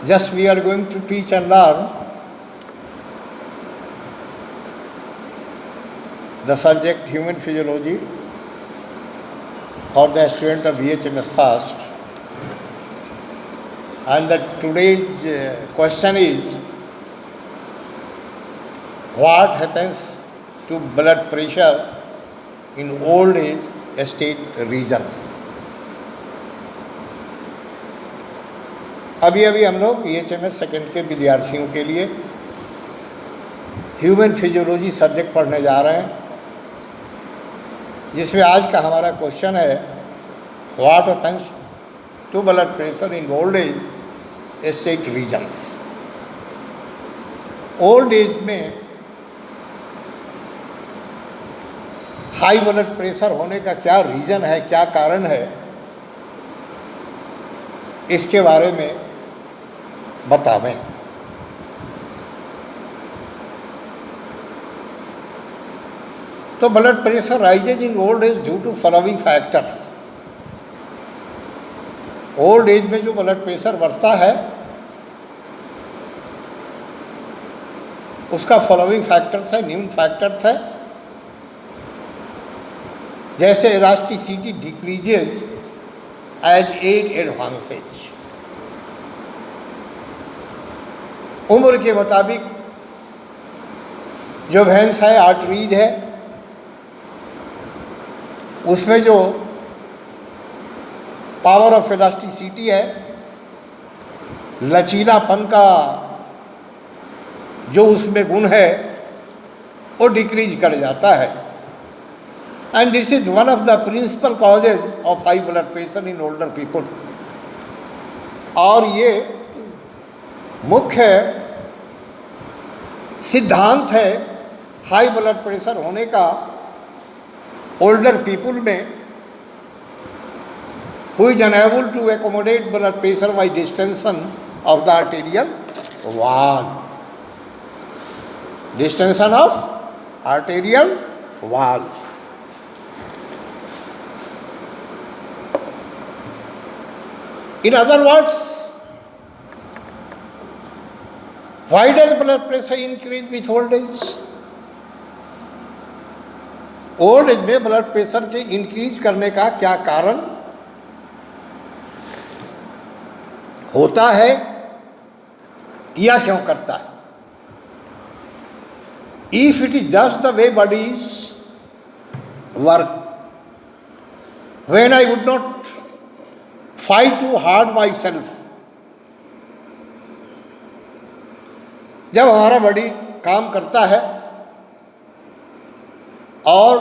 Just we are going to teach and learn the subject human physiology for the student of BHMS first. And today's question is, what happens to blood pressure in old age state regions? अभी हम लोग BHMS second के विद्यार्थियों के लिए human physiology subject पढ़ने जा रहे हैं, जिसमें आज का हमारा क्वेश्चन है, what happens to blood pressure in old age state reasons. Old age में हाई ब्लड प्रेशर होने का क्या रीज़न है, क्या कारण है, इसके बारे में बतावें। तो blood pressure rises in old age due to following factors. Old age में जो ब्लड प्रेशर बढ़ता है उसका फॉलोइंग फैक्टर्स है, निम्न फैक्टर्स है, जैसे elasticity decreases as age advances. उम्र के मुताबिक जो वेन्स है, आर्टरीज है, उसमें जो पावर ऑफ इलास्टिसिटी है, लचीलापन का जो उसमें गुण है, वो डिक्रीज कर जाता है। And this is one of the principal causes of high blood pressure in older people. और ये मुख्य सिद्धांत है हाई ब्लड प्रेशर होने का ओल्डर पीपल में, who is unable to accommodate blood pressure by distension of the arterial wall. Distension of arterial wall. In other words, why does blood pressure increase with old age? Old age में blood pressure के increase करने का क्या कारण होता है या क्यों करता है? If it is just the way bodies work, when I would not fight too hard myself, जब हमारा बॉडी काम करता है और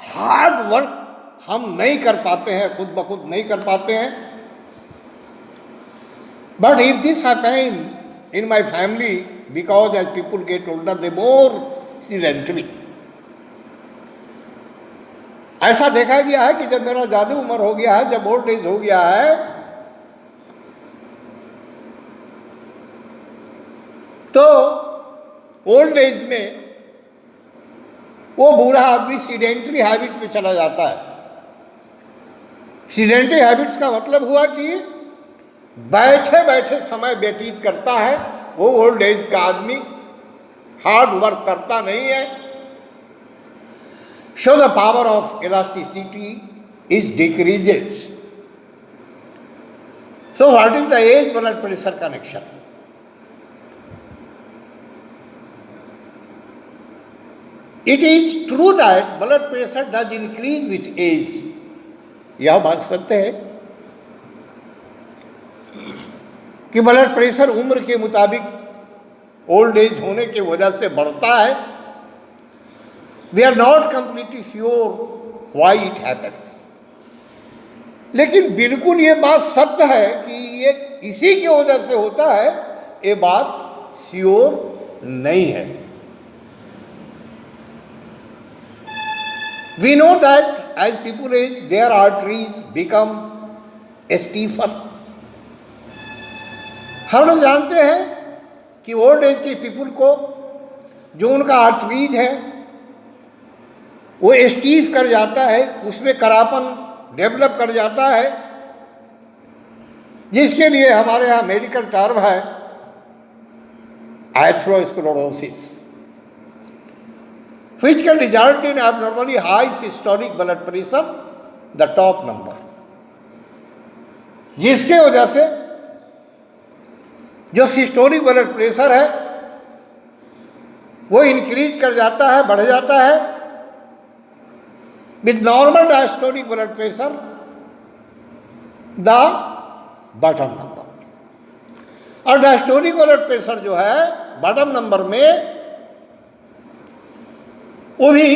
हार्ड वर्क हम नहीं कर पाते हैं, खुद ब खुद नहीं कर पाते हैं, but if this happen in my family, because as people get older they more sedentary. ऐसा देखा गया है कि जब मेरा ज़्यादा उम्र हो गया है, जब ओल्ड एज हो गया है, तो ओल्ड एज में वो बूढ़ा आदमी सीडेंटरी हैबिट में चला जाता है। सीडेंटरी हैबिट्स का मतलब हुआ कि बैठे बैठे समय व्यतीत करता है। वो ओल्ड एज का आदमी हार्ड वर्क करता नहीं है। So the power of elasticity is decreases. So what is the age blood pressure connection? It is true that blood pressure does increase with age. यह बात सत्य है कि ब्लड प्रेशर उम्र के मुताबिक ओल्ड एज होने की वजह से बढ़ता है। We are not completely sure why it happens. लेकिन बिल्कुल ये बात सत्य है कि ये इसी की वजह से होता है, ये बात श्योर नहीं है। We know that as people age, their arteries become stiffer. हम लोग जानते हैं कि ओल्ड एज के पीपल को जो उनका आर्टरीज है वो स्टीफ कर जाता है, उसमें करापन डेवलप कर जाता है, जिसके लिए हमारे यहाँ मेडिकल टर्म है atherosclerosis, which can result in abnormally high systolic blood pressure, the top number, जिसके वजह से जो सिस्टोलिक ब्लड प्रेशर है वो इंक्रीज कर जाता है, बढ़ जाता है, with normal diastolic blood pressure the bottom number. और डायस्टोलिक ब्लड प्रेशर जो है बॉटम नंबर में वो भी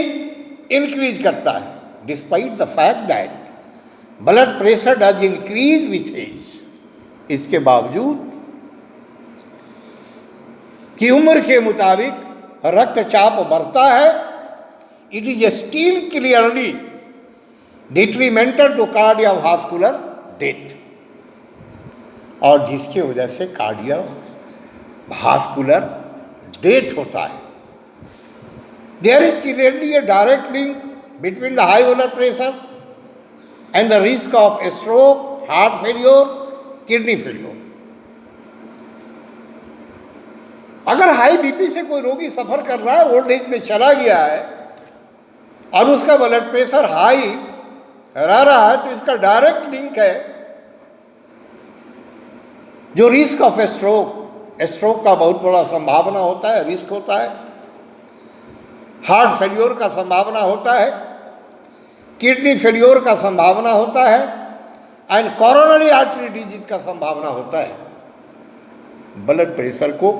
इंक्रीज करता है, despite the fact that blood pressure does increase with age. इसके बावजूद कि उम्र के मुताबिक रक्तचाप बढ़ता है, it is still clearly detrimental to cardiovascular death, और जिसकी वजह से कार्डियोवास्कुलर डेथ होता है। There is clearly a direct link between the high blood pressure and the risk of stroke, heart failure, kidney failure. अगर हाई बीपी से कोई रोगी सफर कर रहा है, ओल्ड एज में चला गया है और उसका ब्लड प्रेशर हाई रह रहा है, तो इसका डायरेक्ट लिंक है जो रिस्क ऑफ स्ट्रोक, स्ट्रोक का बहुत बड़ा संभावना होता है, रिस्क होता है, हार्ट फेल्योर का संभावना होता है, किडनी फेल्योर का संभावना होता है, एंड कोरोनरी आर्टरी डिजीज का संभावना होता है। ब्लड प्रेशर को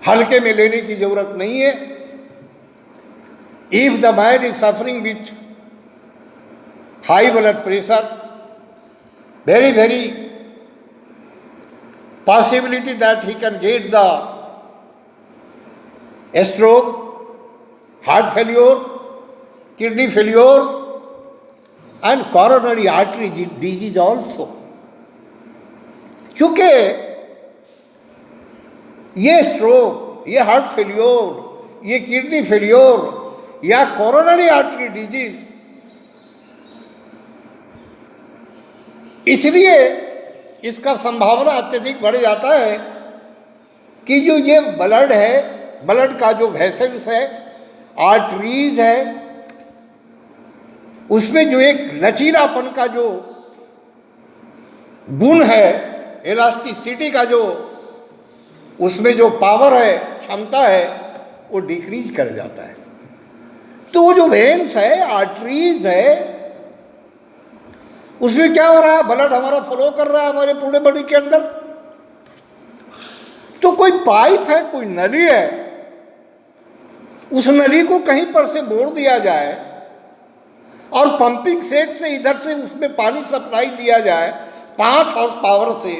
हल्के में लेने की जरूरत नहीं है। If the man is suffering with high blood pressure, very possibility that he can get the stroke, heart failure, kidney failure and coronary artery disease also। चूंकि ये स्ट्रोक, ये हार्ट फेल्योर, ये किडनी फेल्योर या coronary artery disease इसलिए इसका संभावना अत्यधिक बढ़ जाता है कि जो ये ब्लड है, ब्लड का जो वेसल्स है, आर्टरीज है, उसमें जो एक लचीलापन का जो गुण है, इलास्टिसिटी का जो उसमें जो पावर है, क्षमता है, वो डिक्रीज कर जाता है। तो वो जो वेन्स है, आर्टरीज है, उसमें क्या हो रहा है, ब्लड हमारा फ्लो कर रहा है हमारे पूरे बॉडी के अंदर। तो कोई पाइप है, कोई नली है, उस नली को कहीं पर से मोड़ दिया जाए और पंपिंग सेट से इधर से उसमें पानी सप्लाई दिया जाए 5 हॉर्स पावर से,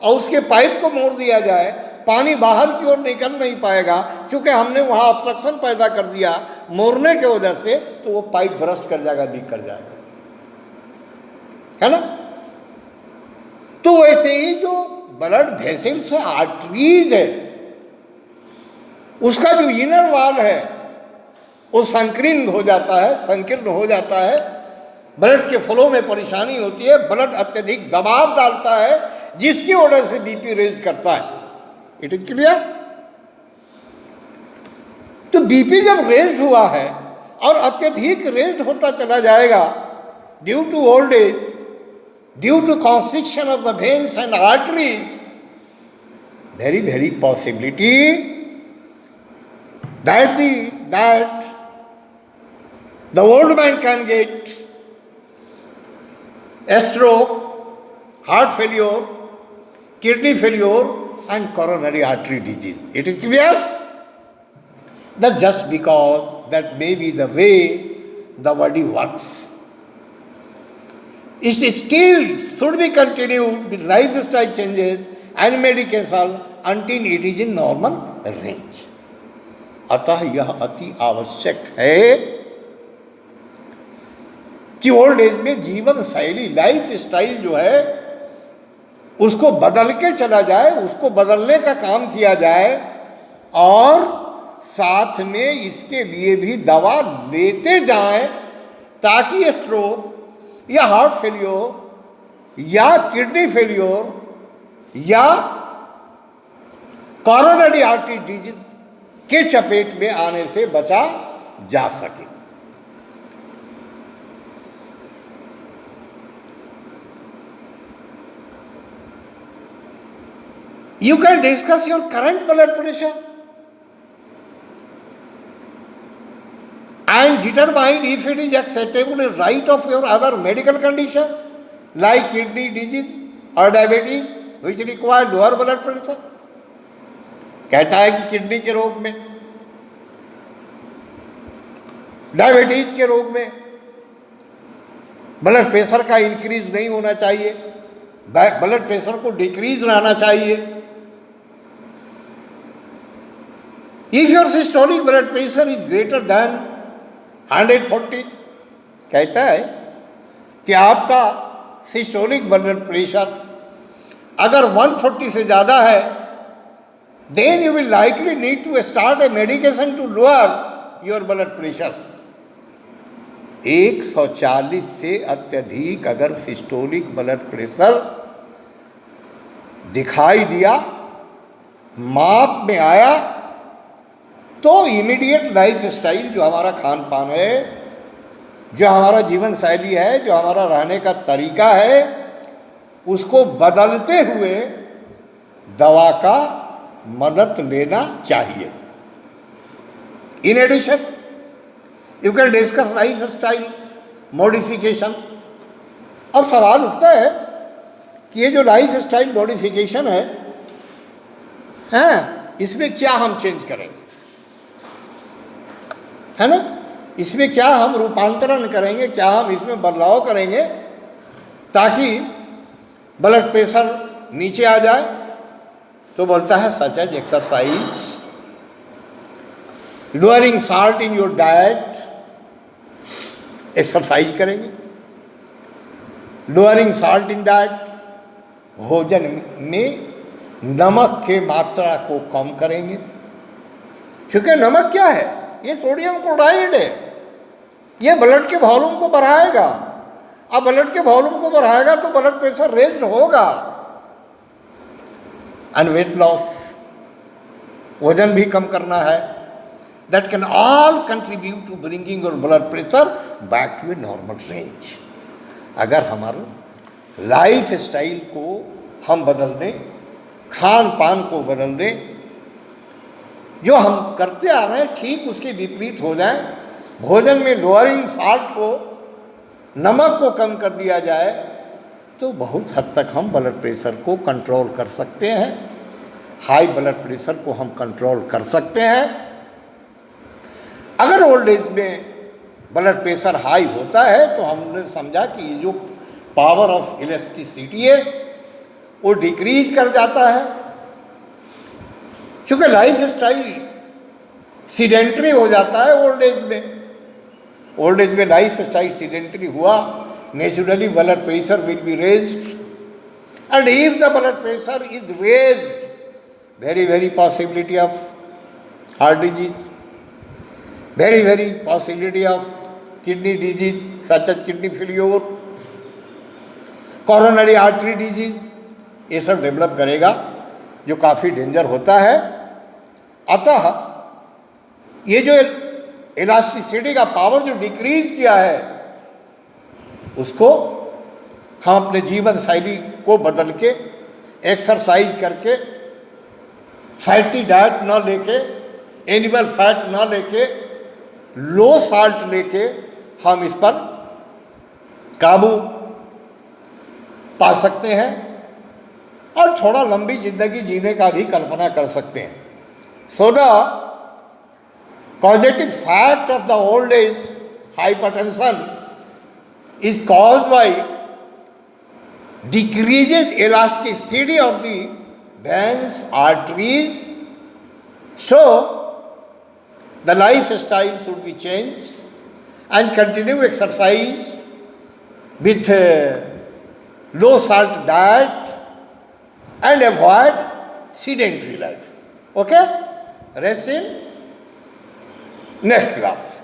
और उसके पाइप को मोड़ दिया जाए, पानी बाहर की ओर निकल नहीं पाएगा, क्योंकि हमने वहाँ ऑब्स्ट्रक्शन पैदा कर दिया मोड़ने की वजह से, तो वो पाइप बरस्ट कर जाएगा, लीक कर जाएगा, है ना। तो वैसे ही जो ब्लड वेसल्स है, आर्टरीज है, उसका जो इनर वॉल है वो संकीर्ण हो जाता है, संकीर्ण हो जाता है, ब्लड के फ्लो में परेशानी होती है, ब्लड अत्यधिक दबाव डालता है, जिसकी वजह से बीपी रेज करता है। It is clear. तो बीपी जब रेज हुआ है और अत्यधिक रेज होता चला जाएगा due to old age, due to constriction of the veins and arteries, very possibility that the old man can get a stroke, heart failure, kidney failure and coronary artery disease. It is clear? That's just because that may be the way the body works. It still should be continued with lifestyle changes and medication until it is in normal range. अतः यह अति आवश्यक है कि old age में जीवन शैली, life style जो है उसको बदल के चला जाए, उसको बदलने का काम किया जाए, और साथ में इसके लिए भी दवा लेते जाएं, ताकि स्ट्रोक या हार्ट फेल्योर या किडनी फेल्योर या कॉरोनरी आर्टरी डिजीज के चपेट में आने से बचा जा सके। You can discuss your current blood pressure and determine if it is acceptable in light of your other medical condition like kidney disease or diabetes which require lower blood pressure। कहता है कि किडनी के रोग में, diabetes के रोग में blood pressure का इंक्रीज नहीं होना चाहिए, ब्लड प्रेशर को डिक्रीज रहना चाहिए। If your systolic blood pressure is greater than 140, कहता है कि आपका सिस्टोलिक ब्लड प्रेशर अगर 140 से ज़्यादा है, then you will likely need to start a medication to lower your blood pressure. 140 से अत्यधिक अगर सिस्टोलिक ब्लड प्रेशर दिखाई दिया, माप में आया, तो इमीडिएट लाइफ स्टाइल, जो हमारा खान पान है, जो हमारा जीवन शैली है, जो हमारा रहने का तरीका है, उसको बदलते हुए दवा का मदद लेना चाहिए। In addition you can discuss lifestyle modification. और सवाल उठता है कि ये जो लाइफ स्टाइल मॉडिफिकेशन है इसमें क्या हम चेंज करेंगे, है ना? इसमें क्या हम रूपांतरण करेंगे, क्या हम इसमें बदलाव करेंगे ताकि ब्लड प्रेशर नीचे आ जाए? तो बोलता है such as exercise, lowering salt in your diet, exercise करेंगे, लोअरिंग साल्ट इन डाइट, भोजन में नमक के मात्रा को कम करेंगे, क्योंकि नमक क्या है? ये सोडियम क्लोराइड है, ये ब्लड के वॉल्यूम को बढ़ाएगा। अब ब्लड के वॉल्यूम को बढ़ाएगा तो ब्लड प्रेशर रेज्ड होगा। एंड वेट लॉस, वजन भी कम करना है, that can all contribute to bringing your blood pressure back to a normal range. अगर हमारे लाइफ स्टाइल को हम बदल दें, खान पान को बदल दें, जो हम करते आ रहे हैं ठीक उसके विपरीत हो जाए, भोजन में लोअरिंग साल्ट हो, नमक को कम कर दिया जाए, तो बहुत हद तक हम ब्लड प्रेशर को कंट्रोल कर सकते हैं, हाई ब्लड प्रेशर को हम कंट्रोल कर सकते हैं। अगर ओल्ड एज में ब्लड प्रेशर हाई होता है तो हमने समझा कि ये जो पावर ऑफ इलेक्ट्रिसिटी है वो डिक्रीज कर जाता है, क्योंकि लाइफ स्टाइल सीडेंटरी हो जाता है ओल्ड एज में। ओल्ड एज में लाइफ स्टाइल सीडेंटरी हुआ, naturally blood pressure will be raised, and if the blood pressure is raised, very possibility of heart disease, very possibility of kidney disease such as kidney failure, coronary artery disease, ये सब develop करेगा, जो काफ़ी danger होता है। अतः ये जो इलास्टिसिटी का पावर जो डिक्रीज किया है, उसको हम अपने जीवन शैली को बदल के, एक्सरसाइज करके, फैटी डाइट ना लेके, एनिमल फैट ना लेके, लो साल्ट लेके हम इस पर काबू पा सकते हैं और थोड़ा लंबी जिंदगी जीने का भी कल्पना कर सकते हैं। So the causative fact of the old age hypertension is caused by decreases elasticity of the veins, arteries. So the lifestyle should be changed and continue exercise with low salt diet and avoid sedentary life. Okay? Rest in next class.